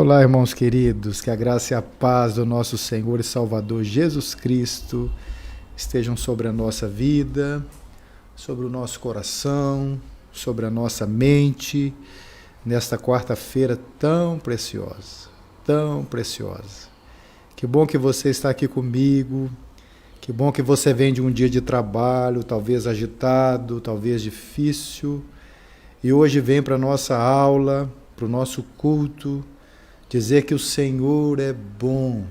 Olá, irmãos queridos, que a graça e a paz do nosso Senhor e Salvador Jesus Cristo estejam sobre a nossa vida, sobre o nosso coração, sobre a nossa mente, nesta quarta-feira tão preciosa, tão preciosa. Que bom que você está aqui comigo, que bom que você vem de um dia de trabalho, talvez agitado, talvez difícil, e hoje vem para a nossa aula, para o nosso culto, dizer que o Senhor é bom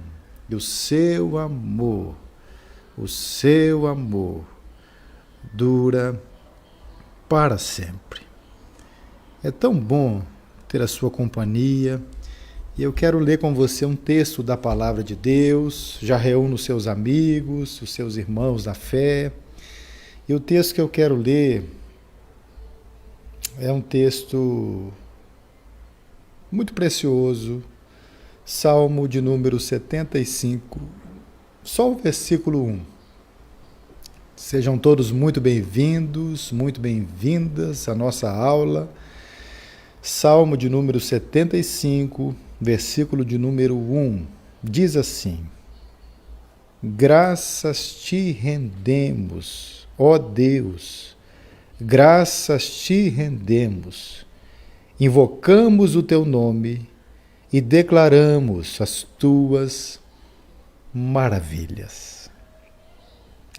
e o seu amor dura para sempre. É tão bom ter a sua companhia e eu quero ler com você um texto da Palavra de Deus. Já reúno os seus amigos, os seus irmãos da fé. E o texto que eu quero ler é um texto muito precioso, Salmo de número 75, só o versículo 1. Sejam todos muito bem-vindos, muito bem-vindas à nossa aula. Salmo de número 75, versículo de número 1, diz assim: Graças te rendemos, ó Deus, graças te rendemos. Invocamos o teu nome e declaramos as tuas maravilhas.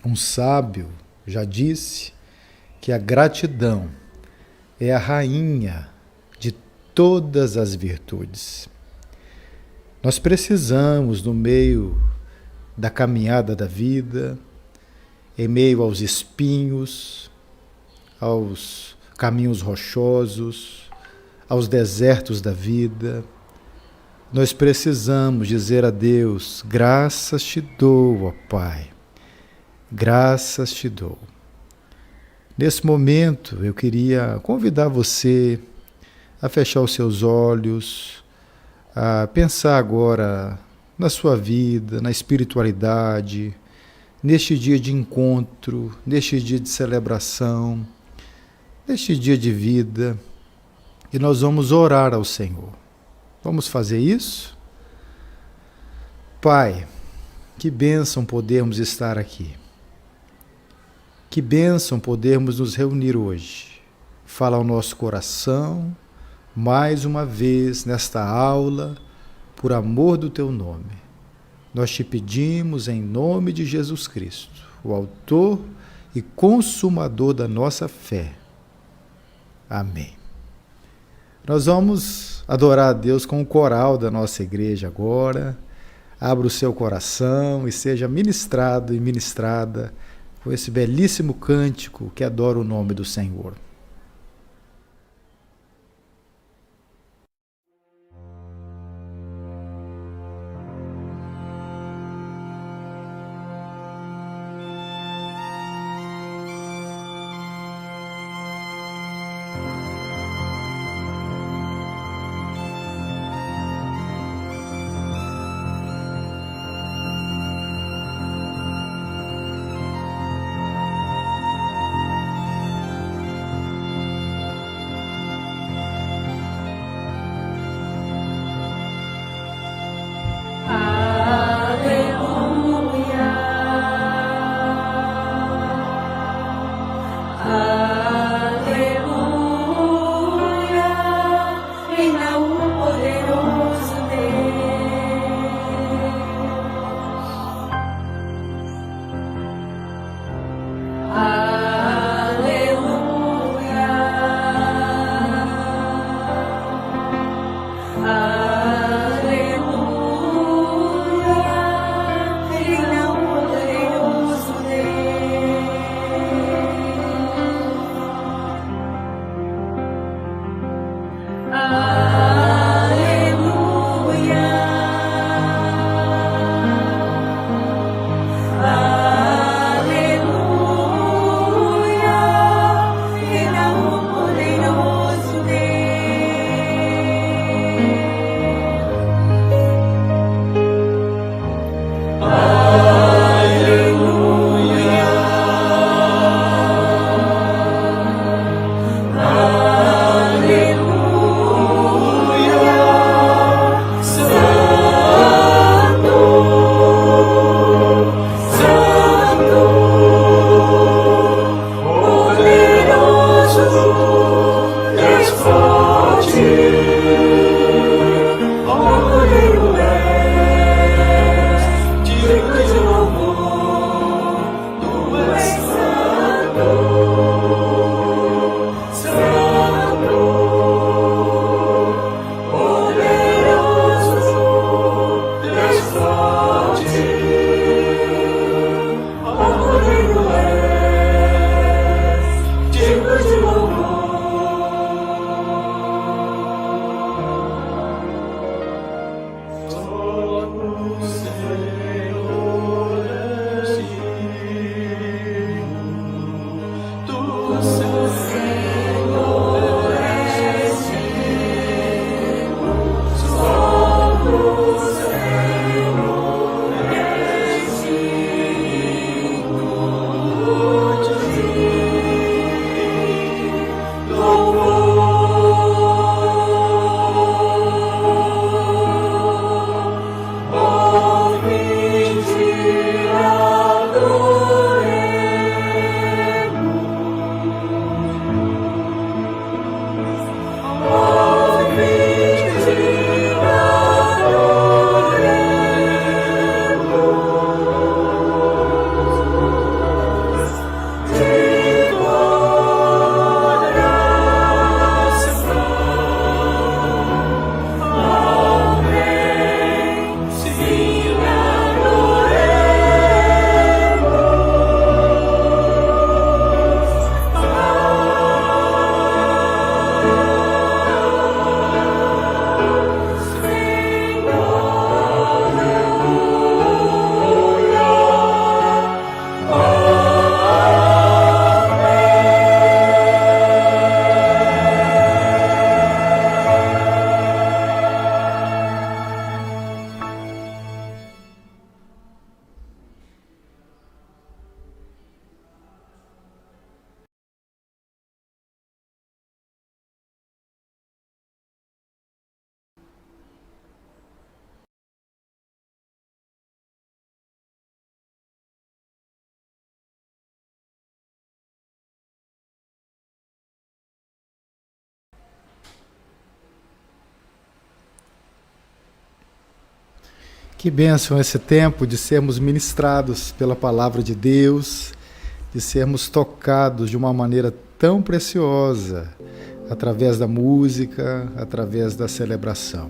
Um sábio já disse que a gratidão é a rainha de todas as virtudes. Nós precisamos, no meio da caminhada da vida, em meio aos espinhos, aos caminhos rochosos, aos desertos da vida, nós precisamos dizer a Deus: graças te dou, ó Pai, graças te dou. Nesse momento, eu queria convidar você a fechar os seus olhos, a pensar agora na sua vida, na espiritualidade, neste dia de encontro, neste dia de celebração, neste dia de vida, e nós vamos orar ao Senhor. Vamos fazer isso? Pai, que bênção podermos estar aqui. Que bênção podermos nos reunir hoje. Fala ao nosso coração, mais uma vez nesta aula, por amor do teu nome. Nós te pedimos em nome de Jesus Cristo, o autor e consumador da nossa fé. Amém. Nós vamos adorar a Deus com o coral da nossa igreja agora. Abra o seu coração e seja ministrado e ministrada com esse belíssimo cântico que adora o nome do Senhor. Que bênção esse tempo de sermos ministrados pela palavra de Deus, de sermos tocados de uma maneira tão preciosa, através da música, através da celebração.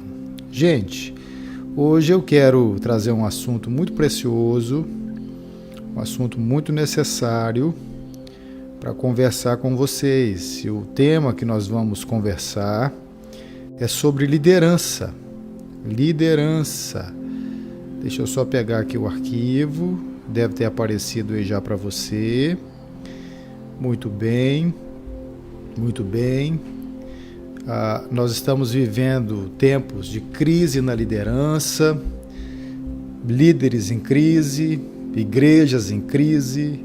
Gente, hoje eu quero trazer um assunto muito precioso, um assunto muito necessário para conversar com vocês. E o tema que nós vamos conversar é sobre liderança. Liderança. Deixa eu só pegar aqui o arquivo. Deve ter aparecido aí já para você. Muito bem. Muito bem. Nós estamos vivendo tempos de crise na liderança, líderes em crise, igrejas em crise,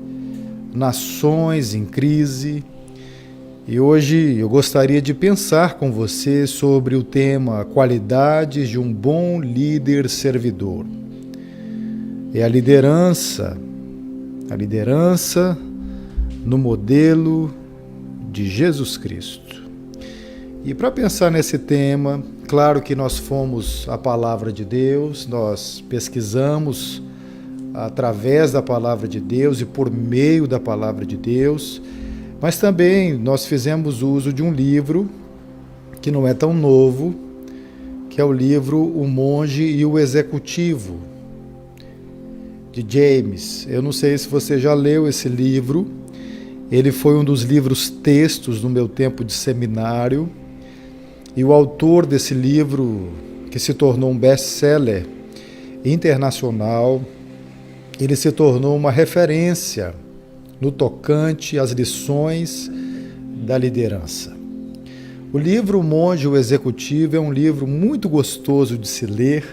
nações em crise. E hoje eu gostaria de pensar com você sobre o tema qualidades de um bom líder servidor. É a liderança no modelo de Jesus Cristo. E para pensar nesse tema, claro que nós fomos à palavra de Deus, nós pesquisamos através da palavra de Deus e por meio da palavra de Deus, mas também nós fizemos uso de um livro que não é tão novo, que é o livro O Monge e o Executivo, de James. Eu não sei se você já leu esse livro, ele foi um dos livros textos no meu tempo de seminário, e o autor desse livro, que se tornou um best-seller internacional, ele se tornou uma referência no tocante às lições da liderança. O livro O Monge e o Executivo é um livro muito gostoso de se ler,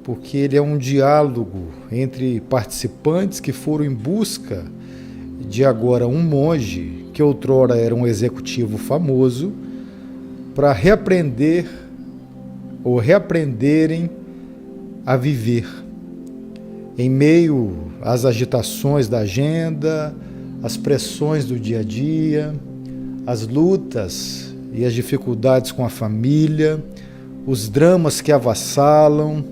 porque ele é um diálogo entre participantes que foram em busca de agora um monge, que outrora era um executivo famoso, para reaprender ou reaprenderem a viver em meio às agitações da agenda, às pressões do dia a dia, as lutas e as dificuldades com a família, os dramas que avassalam,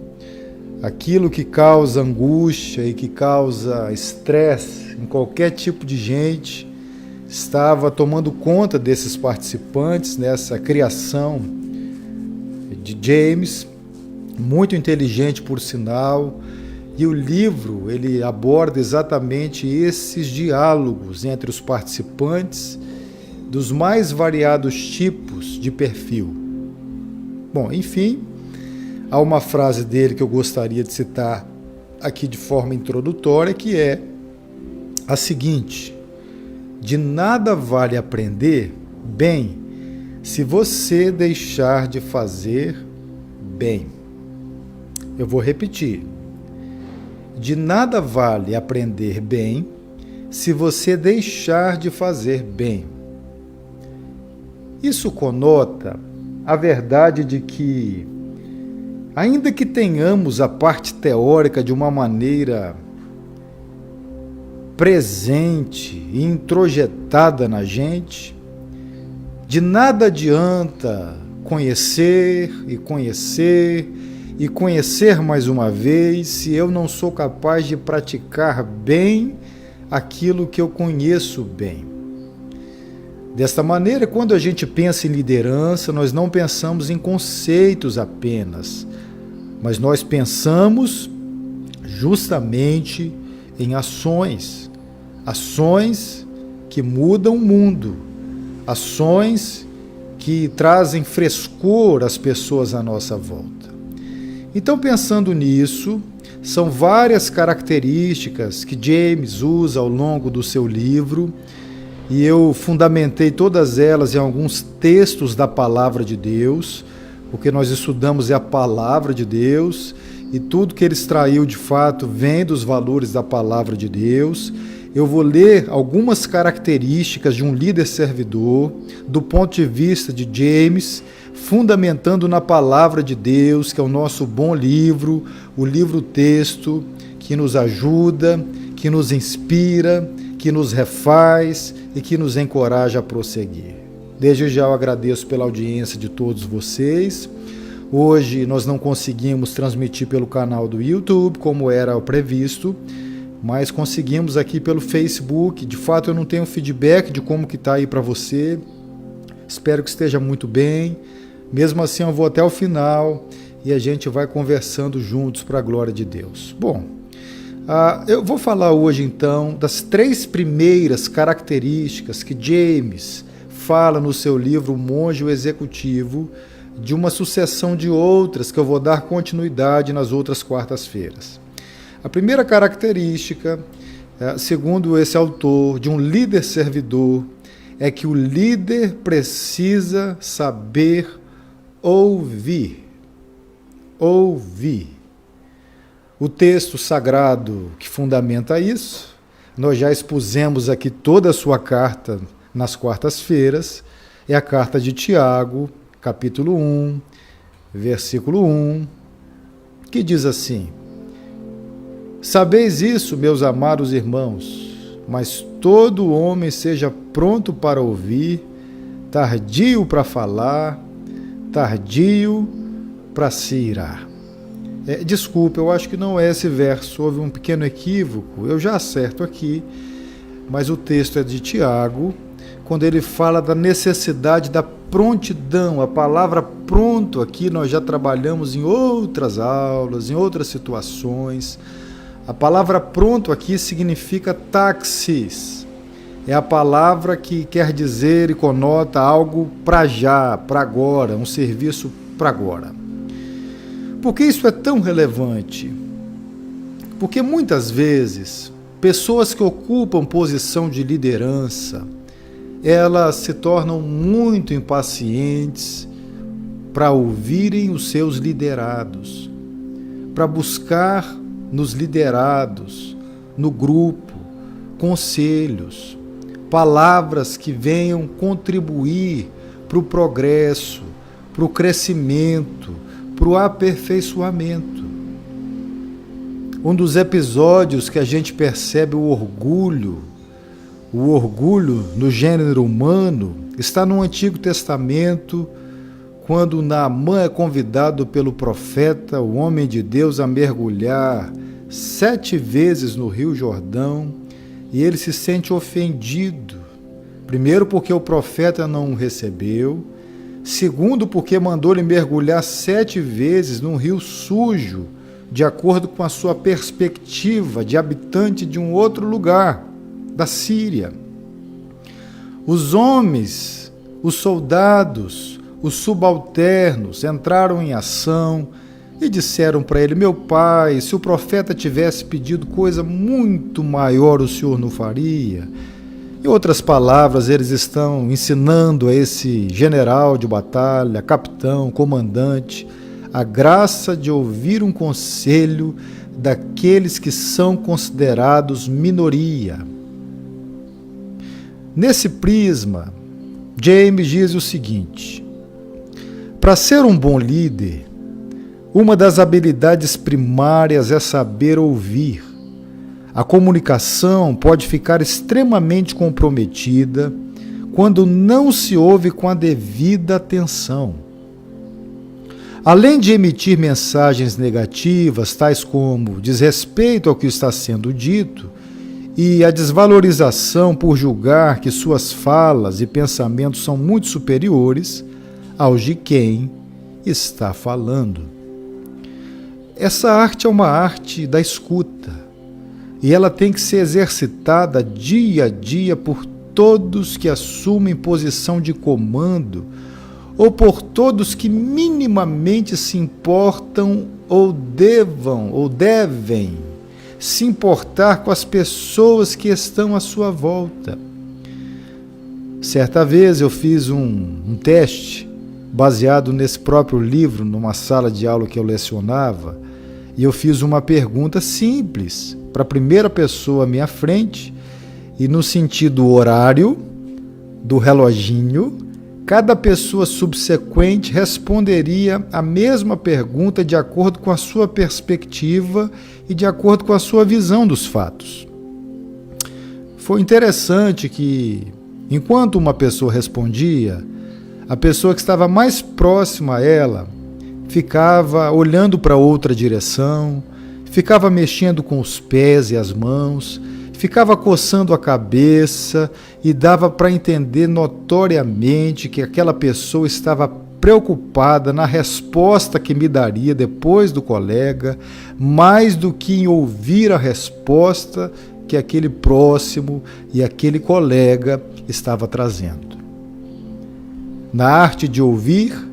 aquilo que causa angústia e que causa estresse em qualquer tipo de gente, estava tomando conta desses participantes nessa criação de James, muito inteligente por sinal, e o livro ele aborda exatamente esses diálogos entre os participantes dos mais variados tipos de perfil. Bom, enfim, há uma frase dele que eu gostaria de citar aqui de forma introdutória, que é a seguinte: de nada vale aprender bem se você deixar de fazer bem. Eu vou repetir. De nada vale aprender bem se você deixar de fazer bem. Isso conota a verdade de que, ainda que tenhamos a parte teórica de uma maneira presente e introjetada na gente, de nada adianta conhecer e conhecer e conhecer mais uma vez se eu não sou capaz de praticar bem aquilo que eu conheço bem. Desta maneira, quando a gente pensa em liderança, nós não pensamos em conceitos apenas, mas nós pensamos justamente em ações. Ações que mudam o mundo, ações que trazem frescor às pessoas à nossa volta. Então, pensando nisso, são várias características que James usa ao longo do seu livro, e eu fundamentei todas elas em alguns textos da Palavra de Deus, porque nós estudamos a Palavra de Deus, e tudo que ele extraiu de fato vem dos valores da Palavra de Deus. Eu vou ler algumas características de um líder servidor, do ponto de vista de James, fundamentando na Palavra de Deus, que é o nosso bom livro, o livro-texto, que nos ajuda, que nos inspira, que nos refaz e que nos encoraja a prosseguir. Desde já eu agradeço pela audiência de todos vocês. Hoje nós não conseguimos transmitir pelo canal do YouTube, como era o previsto, mas conseguimos aqui pelo Facebook. De fato, eu não tenho feedback de como que está aí para você. Espero que esteja muito bem. Mesmo assim, eu vou até o final e a gente vai conversando juntos para a glória de Deus. Bom, eu vou falar hoje então das 3 primeiras características que James fala no seu livro O Monge e o Executivo, de uma sucessão de outras que eu vou dar continuidade nas outras quartas-feiras. A primeira característica, segundo esse autor, de um líder servidor, é que o líder precisa saber ouvir. Ouvir. O texto sagrado que fundamenta isso, nós já expusemos aqui toda a sua carta nas quartas-feiras, é a carta de Tiago, capítulo 1, versículo 1, que diz assim: Sabeis isso, meus amados irmãos, mas todo homem seja pronto para ouvir, tardio para falar, tardio para se irar. Desculpa, eu acho que não é esse verso, houve um pequeno equívoco, eu já acerto aqui, mas o texto é de Tiago, quando ele fala da necessidade da prontidão. A palavra pronto aqui nós já trabalhamos em outras aulas, em outras situações. A palavra pronto aqui significa taxis. É a palavra que quer dizer e conota algo para já, para agora, um serviço para agora. Por que isso é tão relevante? Porque muitas vezes, pessoas que ocupam posição de liderança, elas se tornam muito impacientes para ouvirem os seus liderados, para buscar nos liderados, no grupo, conselhos, palavras que venham contribuir para o progresso, para o crescimento, para o aperfeiçoamento. Um dos episódios que a gente percebe o orgulho no gênero humano, está no Antigo Testamento, quando Naamã é convidado pelo profeta, o homem de Deus, a mergulhar 7 vezes no Rio Jordão, e ele se sente ofendido. Primeiro, porque o profeta não o recebeu. Segundo, porque mandou-lhe mergulhar 7 vezes num rio sujo, de acordo com a sua perspectiva de habitante de um outro lugar, da Síria. Os homens, os soldados, os subalternos entraram em ação e disseram para ele: meu pai, se o profeta tivesse pedido coisa muito maior, o senhor não faria? Em outras palavras, eles estão ensinando a esse general de batalha, capitão, comandante, a graça de ouvir um conselho daqueles que são considerados minoria. Nesse prisma, James diz o seguinte: para ser um bom líder, uma das habilidades primárias é saber ouvir. A comunicação pode ficar extremamente comprometida quando não se ouve com a devida atenção. Além de emitir mensagens negativas, tais como desrespeito ao que está sendo dito e a desvalorização por julgar que suas falas e pensamentos são muito superiores aos de quem está falando. Essa arte é uma arte da escuta, e ela tem que ser exercitada dia a dia por todos que assumem posição de comando ou por todos que minimamente se importam ou devem se importar com as pessoas que estão à sua volta. Certa vez eu fiz um teste baseado nesse próprio livro, numa sala de aula que eu lecionava, e eu fiz uma pergunta simples para a primeira pessoa à minha frente, e no sentido horário do reloginho, cada pessoa subsequente responderia a mesma pergunta de acordo com a sua perspectiva e de acordo com a sua visão dos fatos. Foi interessante que, enquanto uma pessoa respondia, a pessoa que estava mais próxima a ela ficava olhando para outra direção, ficava mexendo com os pés e as mãos, ficava coçando a cabeça e dava para entender notoriamente que aquela pessoa estava preocupada na resposta que me daria depois do colega, mais do que em ouvir a resposta que aquele próximo e aquele colega estava trazendo. Na arte de ouvir,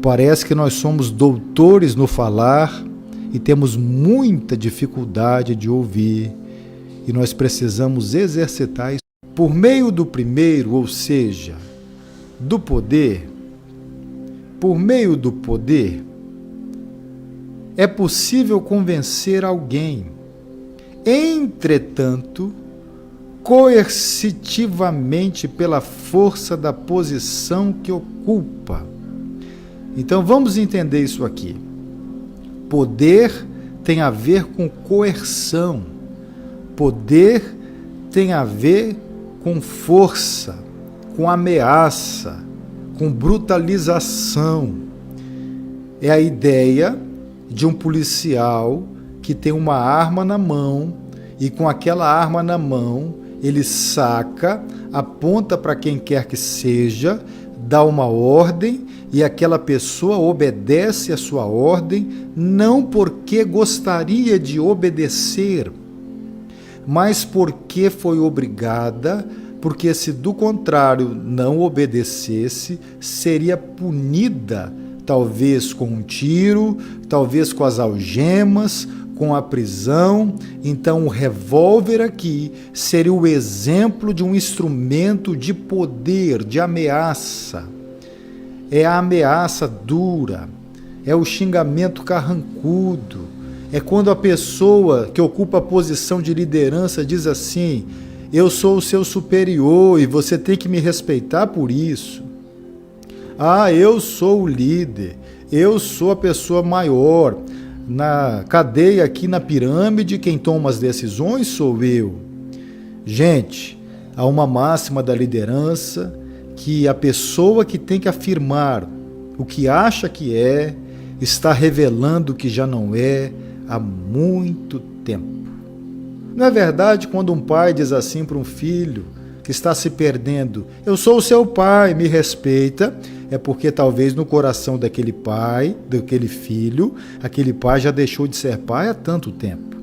parece que nós somos doutores no falar e temos muita dificuldade de ouvir, e nós precisamos exercitar isso por meio do primeiro, ou seja, do poder. Por meio do poder, é possível convencer alguém. Entretanto, coercitivamente pela força da posição que ocupa. Então vamos entender isso aqui. Poder tem a ver com coerção. Poder tem a ver com força, com ameaça, com brutalização. É a ideia de um policial que tem uma arma na mão e com aquela arma na mão ele saca, aponta para quem quer que seja, dá uma ordem e aquela pessoa obedece a sua ordem não porque gostaria de obedecer, mas porque foi obrigada, porque se do contrário não obedecesse, seria punida, talvez com um tiro, talvez com as algemas, com a prisão. Então o revólver aqui seria o exemplo de um instrumento de poder, de ameaça. É a ameaça dura, é o xingamento carrancudo, é quando a pessoa que ocupa a posição de liderança diz assim: eu sou o seu superior e você tem que me respeitar por isso. Ah, eu sou o líder, eu sou a pessoa maior. Na cadeia aqui na pirâmide, quem toma as decisões sou eu. Gente, há uma máxima da liderança que a pessoa que tem que afirmar o que acha que é, está revelando o que já não é há muito tempo. Não é verdade quando um pai diz assim para um filho que está se perdendo: eu sou o seu pai, me respeita? É porque talvez no coração daquele pai, daquele filho, aquele pai já deixou de ser pai há tanto tempo.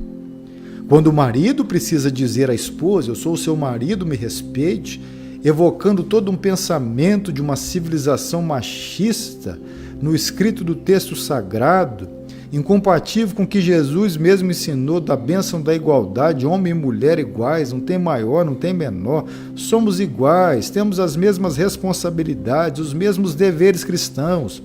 Quando o marido precisa dizer à esposa: eu sou o seu marido, me respeite, evocando todo um pensamento de uma civilização machista no escrito do texto sagrado, incompatível com o que Jesus mesmo ensinou da bênção da igualdade, homem e mulher iguais, não tem maior, não tem menor, somos iguais, temos as mesmas responsabilidades, os mesmos deveres cristãos.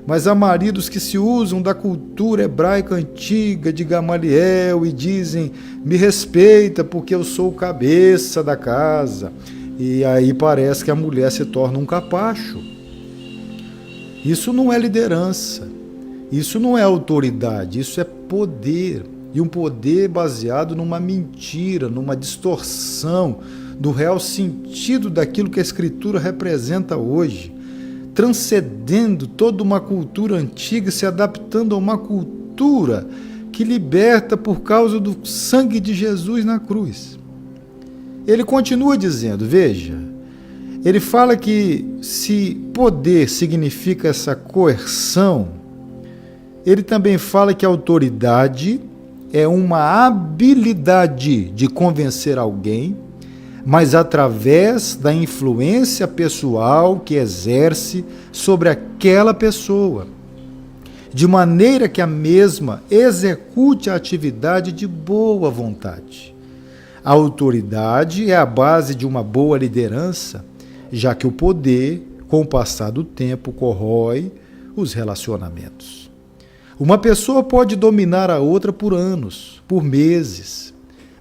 Mas há maridos que se usam da cultura hebraica antiga de Gamaliel e dizem: me respeita porque eu sou o cabeça da casa. E aí parece que a mulher se torna um capacho. Isso não é liderança. Isso não é autoridade, isso é poder. E um poder baseado numa mentira, numa distorção do real sentido daquilo que a Escritura representa hoje, transcendendo toda uma cultura antiga e se adaptando a uma cultura que liberta por causa do sangue de Jesus na cruz. Ele continua dizendo, veja, ele fala que se poder significa essa coerção, ele também fala que a autoridade é uma habilidade de convencer alguém, mas através da influência pessoal que exerce sobre aquela pessoa, de maneira que a mesma execute a atividade de boa vontade. A autoridade é a base de uma boa liderança, já que o poder, com o passar do tempo, corrói os relacionamentos. Uma pessoa pode dominar a outra por anos, por meses,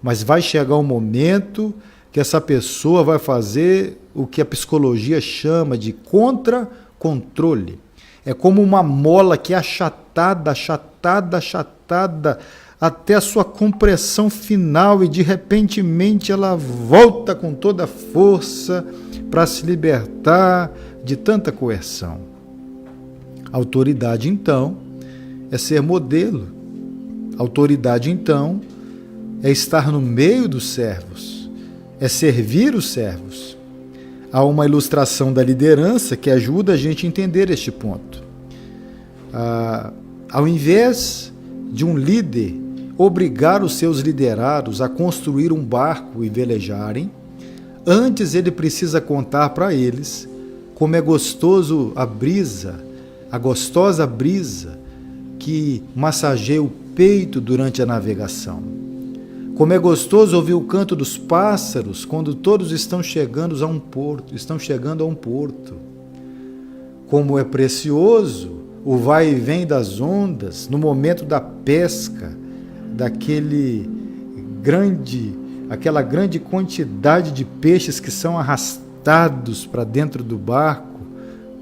mas vai chegar um momento que essa pessoa vai fazer o que a psicologia chama de contra-controle. É como uma mola que é achatada, até a sua compressão final e de repentemente ela volta com toda a força para se libertar de tanta coerção. Autoridade, então, é ser modelo. Autoridade, então, é estar no meio dos servos, é servir os servos. Há uma ilustração da liderança que ajuda a gente a entender este ponto. Ao invés de um líder obrigar os seus liderados a construir um barco e velejarem, antes ele precisa contar para eles como é gostoso a gostosa brisa que massageia o peito durante a navegação. Como é gostoso ouvir o canto dos pássaros quando todos estão chegando a um porto. Como é precioso o vai e vem das ondas no momento da pesca, aquela grande quantidade de peixes que são arrastados para dentro do barco,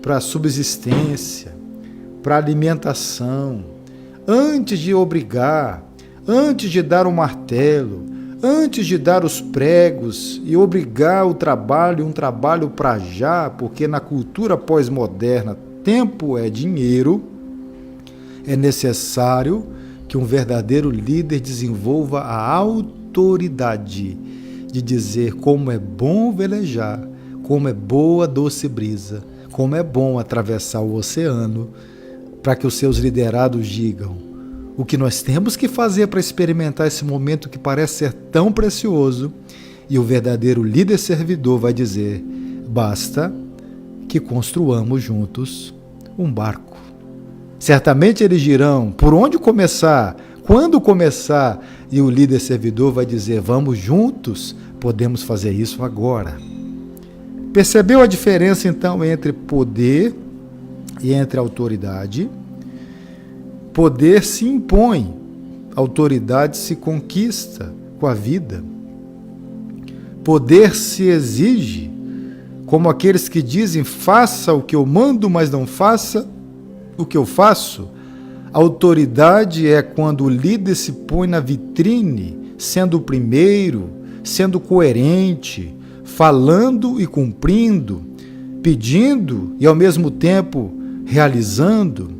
para subsistência, para alimentação. Antes de obrigar, antes de dar o martelo, antes de dar os pregos e obrigar um trabalho para já, porque na cultura pós-moderna tempo é dinheiro, é necessário que um verdadeiro líder desenvolva a autoridade de dizer como é bom velejar, como é boa a doce brisa, como é bom atravessar o oceano, para que os seus liderados digam o que nós temos que fazer para experimentar esse momento que parece ser tão precioso, e o verdadeiro líder servidor vai dizer: basta que construamos juntos um barco. Certamente eles dirão por onde começar, quando começar, e o líder servidor vai dizer: vamos juntos, podemos fazer isso agora. Percebeu a diferença então entre poder e entre autoridade? Poder se impõe, autoridade se conquista com a vida. Poder se exige, como aqueles que dizem: faça o que eu mando, mas não faça o que eu faço. Autoridade é quando o líder se põe na vitrine, sendo o primeiro, sendo coerente, falando e cumprindo, pedindo e ao mesmo tempo realizando.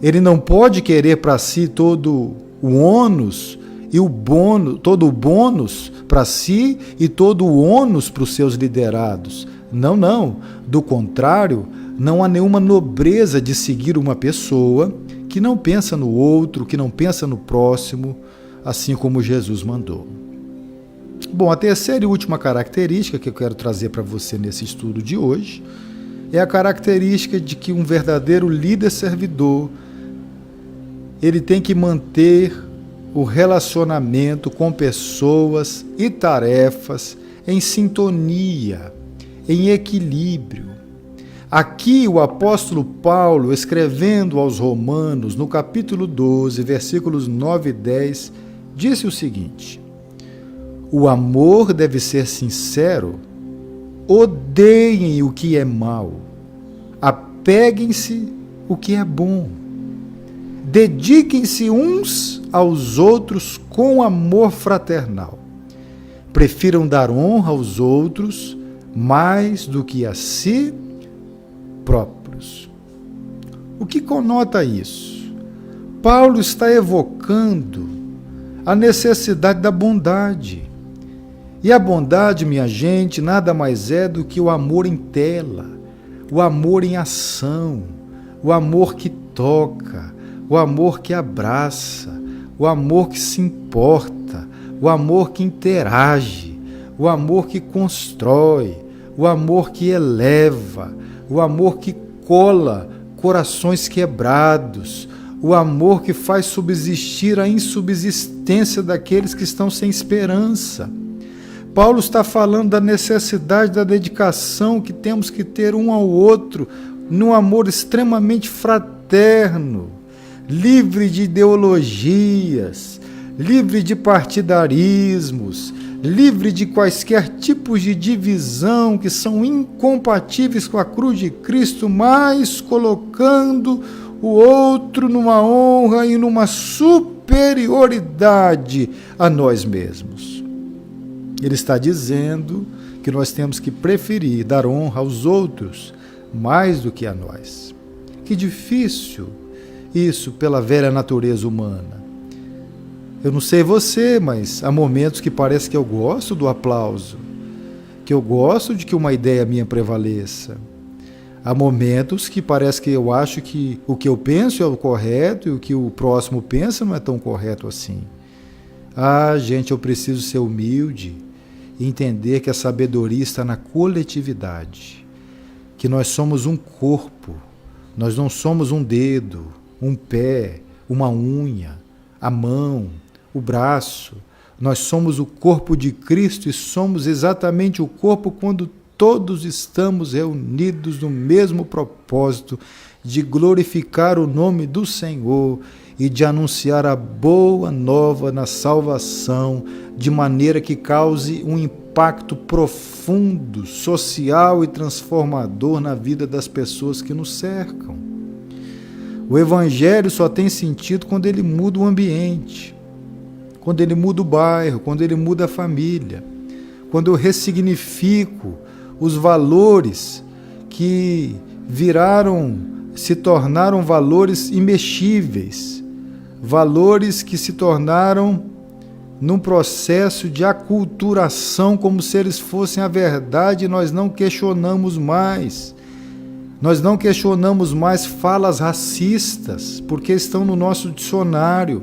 Ele não pode querer para si todo o ônus e o bônus, todo o bônus para si e todo o ônus para os seus liderados. Não. Do contrário, não há nenhuma nobreza de seguir uma pessoa que não pensa no outro, que não pensa no próximo, assim como Jesus mandou. Bom, a terceira e última característica que eu quero trazer para você nesse estudo de hoje é a característica de que um verdadeiro líder servidor, ele tem que manter o relacionamento com pessoas e tarefas em sintonia, em equilíbrio. Aqui o apóstolo Paulo, escrevendo aos Romanos, no capítulo 12, versículos 9 e 10, disse o seguinte: o amor deve ser sincero, odeiem o que é mal, apeguem-se o que é bom. Dediquem-se uns aos outros com amor fraternal. Prefiram dar honra aos outros mais do que a si próprios. O que conota isso? Paulo está evocando a necessidade da bondade. E a bondade, minha gente, nada mais é do que o amor em tela, o amor em ação, o amor que toca, o amor que abraça, o amor que se importa, o amor que interage, o amor que constrói, o amor que eleva, o amor que cola corações quebrados, o amor que faz subsistir a insubsistência daqueles que estão sem esperança. Paulo está falando da necessidade da dedicação que temos que ter um ao outro, num amor extremamente fraterno, livre de ideologias, livre de partidarismos, livre de quaisquer tipos de divisão que são incompatíveis com a cruz de Cristo, mas colocando o outro numa honra e numa superioridade a nós mesmos. Ele está dizendo que nós temos que preferir dar honra aos outros mais do que a nós. Que difícil isso pela velha natureza humana. Eu não sei você, mas há momentos que parece que eu gosto do aplauso, que eu gosto de que uma ideia minha prevaleça. Há momentos que parece que eu acho que o que eu penso é o correto e o que o próximo pensa não é tão correto assim. Gente, eu preciso ser humilde e entender que a sabedoria está na coletividade, que nós somos um corpo, nós não somos um dedo, um pé, uma unha, a mão, o braço. Nós somos o corpo de Cristo e somos exatamente o corpo quando todos estamos reunidos no mesmo propósito de glorificar o nome do Senhor e de anunciar a boa nova na salvação, de maneira que cause um impacto profundo, social e transformador na vida das pessoas que nos cercam. O Evangelho só tem sentido quando ele muda o ambiente, quando ele muda o bairro, quando ele muda a família, quando eu ressignifico os valores que se tornaram valores imexíveis, valores que se tornaram num processo de aculturação como se eles fossem a verdade e nós não questionamos mais. Nós não questionamos mais falas racistas, porque estão no nosso dicionário.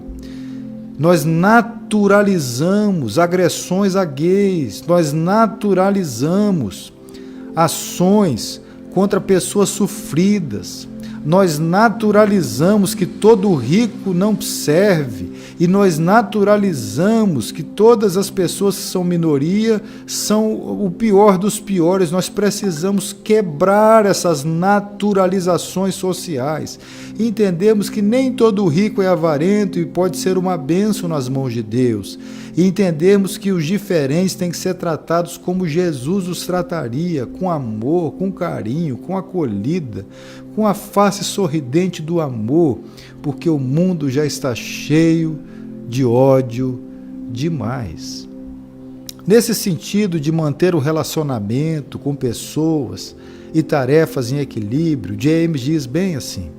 Nós naturalizamos agressões a gays, nós naturalizamos ações contra pessoas sofridas. Nós naturalizamos que todo rico não serve e nós naturalizamos que todas as pessoas que são minoria são o pior dos piores. Nós precisamos quebrar essas naturalizações sociais. Entendemos que nem todo rico é avarento e pode ser uma bênção nas mãos de Deus. E entendemos que os diferentes têm que ser tratados como Jesus os trataria, com amor, com carinho, com acolhida, com a face sorridente do amor, porque o mundo já está cheio de ódio demais. Nesse sentido de manter o relacionamento com pessoas e tarefas em equilíbrio, James diz bem assim: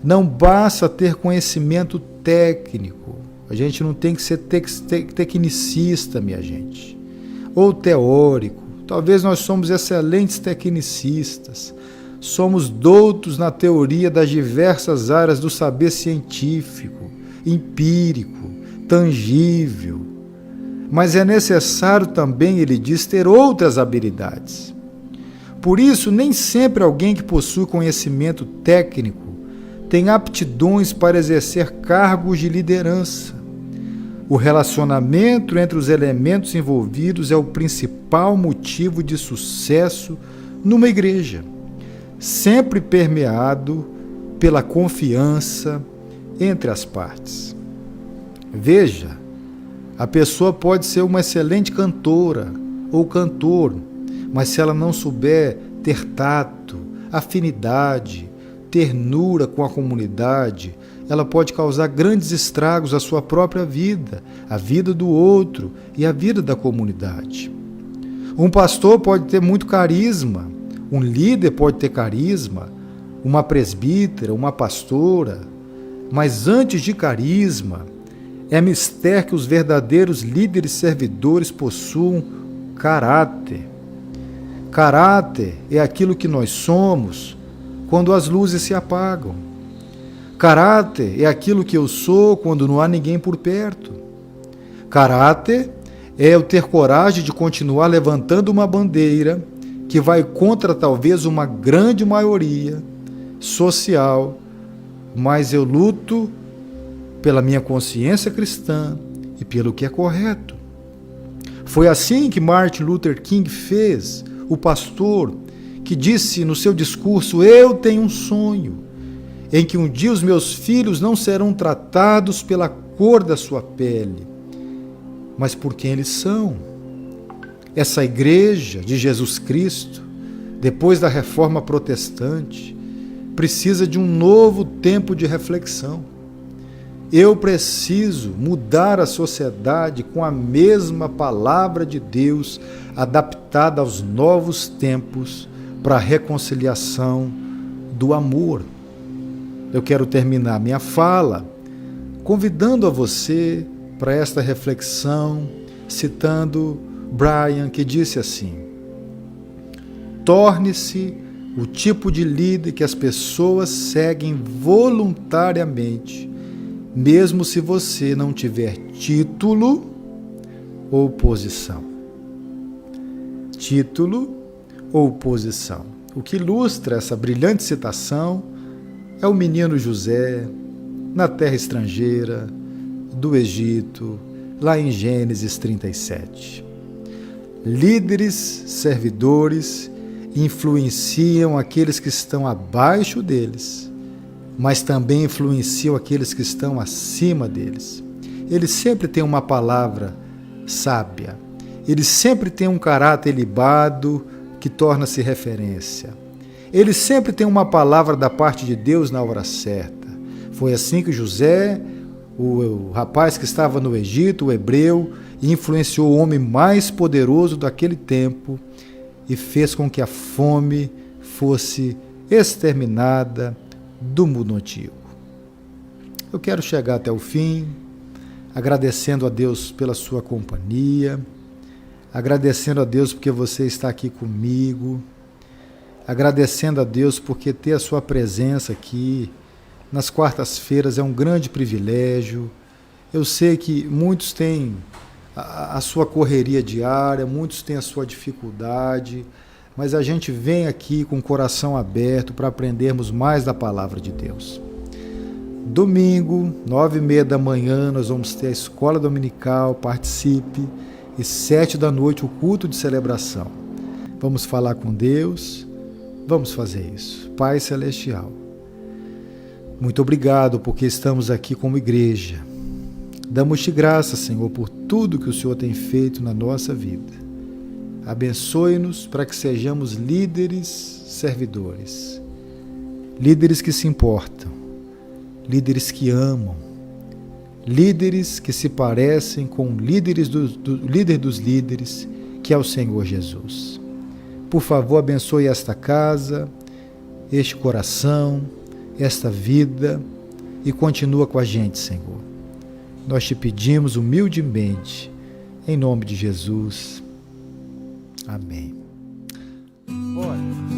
não basta ter conhecimento técnico, a gente não tem que ser tecnicista, minha gente, ou teórico. Talvez nós somos excelentes tecnicistas, somos doutos na teoria das diversas áreas do saber científico, empírico, tangível. Mas é necessário também, ele diz, ter outras habilidades. Por isso, nem sempre alguém que possui conhecimento técnico tem aptidões para exercer cargos de liderança. O relacionamento entre os elementos envolvidos é o principal motivo de sucesso numa igreja, sempre permeado pela confiança entre as partes. Veja, a pessoa pode ser uma excelente cantora ou cantor, mas se ela não souber ter tato, afinidade, ternura com a comunidade, ela pode causar grandes estragos à sua própria vida, à vida do outro e à vida da comunidade. Um pastor pode ter muito carisma, um líder pode ter carisma, uma presbítera, uma pastora, mas antes de carisma, é mister que os verdadeiros líderes servidores possuam caráter. Caráter é aquilo que nós somos quando as luzes se apagam. Caráter é aquilo que eu sou quando não há ninguém por perto. Caráter é eu ter coragem de continuar levantando uma bandeira que vai contra talvez uma grande maioria social, mas eu luto pela minha consciência cristã e pelo que é correto. Foi assim que Martin Luther King fez, o pastor que disse no seu discurso: eu tenho um sonho, em que um dia os meus filhos não serão tratados pela cor da sua pele, mas por quem eles são. Essa igreja de Jesus Cristo, depois da reforma protestante, precisa de um novo tempo de reflexão. Eu preciso mudar a sociedade com a mesma palavra de Deus, adaptada aos novos tempos para a reconciliação do amor. eu quero terminar minha fala convidando a você para esta reflexão, citando Brian, que disse assim: torne-se o tipo de líder que as pessoas seguem voluntariamente, mesmo se você não tiver título ou posição. Título ou posição. O que ilustra essa brilhante citação é o menino José, na terra estrangeira, do Egito, lá em Gênesis 37. Líderes, servidores, influenciam aqueles que estão abaixo deles, mas também influenciam aqueles que estão acima deles. Eles sempre têm uma palavra sábia, eles sempre têm um caráter ilibado que torna-se referência. Eles sempre têm uma palavra da parte de Deus na hora certa. Foi assim que José, o rapaz que estava no Egito, o hebreu, influenciou o homem mais poderoso daquele tempo e fez com que a fome fosse exterminada do mundo antigo. Eu quero chegar até o fim, agradecendo a Deus pela sua companhia, agradecendo a Deus porque você está aqui comigo, agradecendo a Deus porque ter a sua presença aqui nas quartas-feiras é um grande privilégio. Eu sei que muitos têm a sua correria diária, muitos têm a sua dificuldade, mas a gente vem aqui com o coração aberto para aprendermos mais da palavra de Deus. Domingo, 9h30 da manhã, nós vamos ter a escola dominical, participe, e 7 da noite o culto de celebração. Vamos falar com Deus, vamos fazer isso. Pai Celestial, muito obrigado porque estamos aqui como igreja. Damos-te graças, Senhor, por tudo que o Senhor tem feito na nossa vida. Abençoe-nos para que sejamos líderes servidores, líderes que se importam, líderes que amam, líderes que se parecem com o líder dos líderes, que é o Senhor Jesus. Por favor, abençoe esta casa, este coração, esta vida e continua com a gente, Senhor. Nós te pedimos humildemente, em nome de Jesus. Amém. Olha.